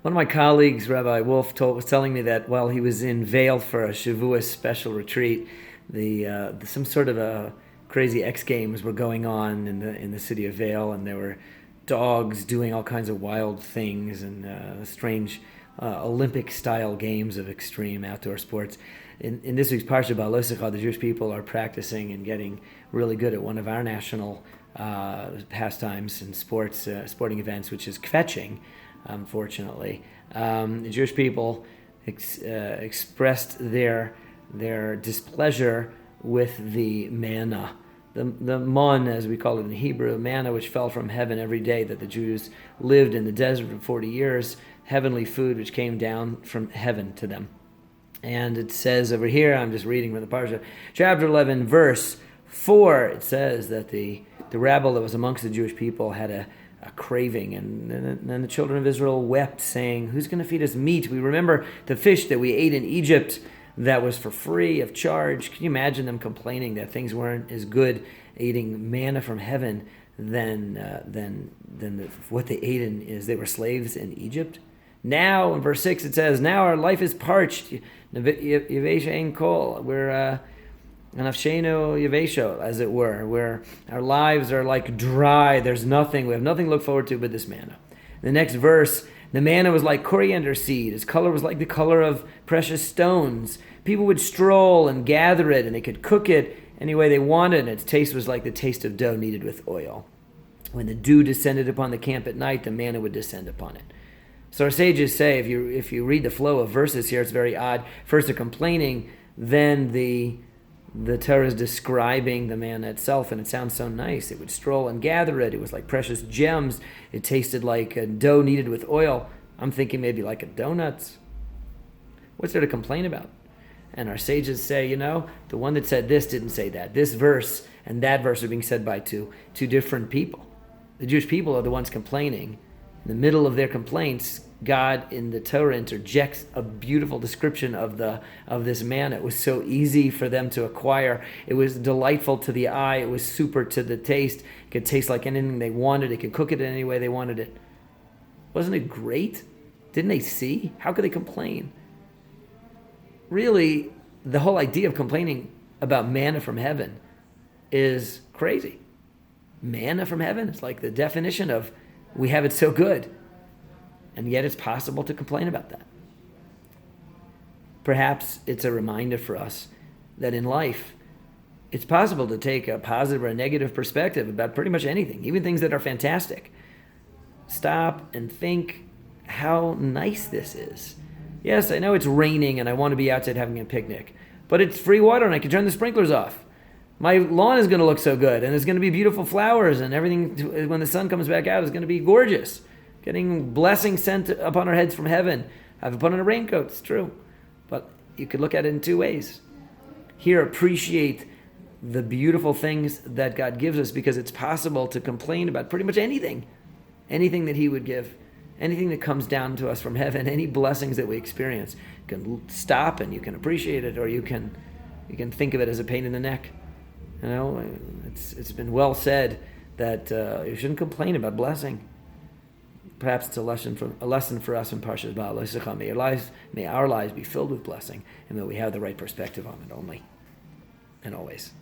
One of my colleagues, Rabbi Wolf, was telling me that while he was in Vail for a Shavuos special retreat, some sort of a crazy X Games were going on in the city of Vail, and there were dogs doing all kinds of wild things and strange Olympic style games of extreme outdoor sports. In this week's Parsha Ba'alosecha, the Jewish people are practicing and getting really good at one of our national pastimes and sporting events, which is kvetching. Unfortunately, the Jewish people expressed their displeasure with the manna, the mon, as we call it in Hebrew, manna which fell from heaven every day that the Jews lived in the desert for 40 years, heavenly food which came down from heaven to them. And it says over here, I'm just reading from the Parsha, chapter 11, verse 4, it says that the rabble that was amongst the Jewish people had a craving, and then the children of Israel wept, saying, who's going to feed us meat? We remember the fish that we ate in Egypt that was for free of charge. Can you imagine them complaining that things weren't as good eating manna from heaven than what they ate as they were slaves in Egypt? Now, in verse 6, it says, now our life is parched. Yevesha ein kol. We're Anafsheno Yevesho, as it were, where our lives are like dry. There's nothing. We have nothing to look forward to but this manna. The next verse, the manna was like coriander seed. Its color was like the color of precious stones. People would stroll and gather it, and they could cook it any way they wanted, and its taste was like the taste of dough kneaded with oil. When the dew descended upon the camp at night, the manna would descend upon it. So our sages say, if you read the flow of verses here, it's very odd. First they're complaining, then the Torah is describing the manna itself, and it sounds so nice. It would stroll and gather it. It was like precious gems. It tasted like a dough kneaded with oil. I'm thinking maybe like a donut. What's there to complain about? And our sages say, the one that said this didn't say that. This verse and that verse are being said by two different people. The Jewish people are the ones complaining. In the middle of their complaints, God in the Torah interjects a beautiful description of this manna. It was so easy for them to acquire. It was delightful to the eye. It was super to the taste. It could taste like anything they wanted. They could cook it any way they wanted it. Wasn't it great? Didn't they see? How could they complain? Really, the whole idea of complaining about manna from heaven is crazy. Manna from heaven? It's like the definition of we have it so good. And yet it's possible to complain about that. Perhaps it's a reminder for us that in life, it's possible to take a positive or a negative perspective about pretty much anything, even things that are fantastic. Stop and think how nice this is. Yes, I know it's raining and I want to be outside having a picnic, but it's free water and I can turn the sprinklers off. My lawn is going to look so good, and there's going to be beautiful flowers, and everything, when the sun comes back out, is going to be gorgeous. Getting blessings sent upon our heads from heaven. I've put on a raincoat, it's true. But you could look at it in two ways. Here, appreciate the beautiful things that God gives us, because it's possible to complain about pretty much anything. Anything that He would give. Anything that comes down to us from heaven. Any blessings that we experience. You can stop and you can appreciate it, or you can think of it as a pain in the neck. It's been well said that you shouldn't complain about blessing. Perhaps it's a lesson for us in Parshas Ba'alosecha. May our lives be filled with blessing, and that we have the right perspective on it only and always.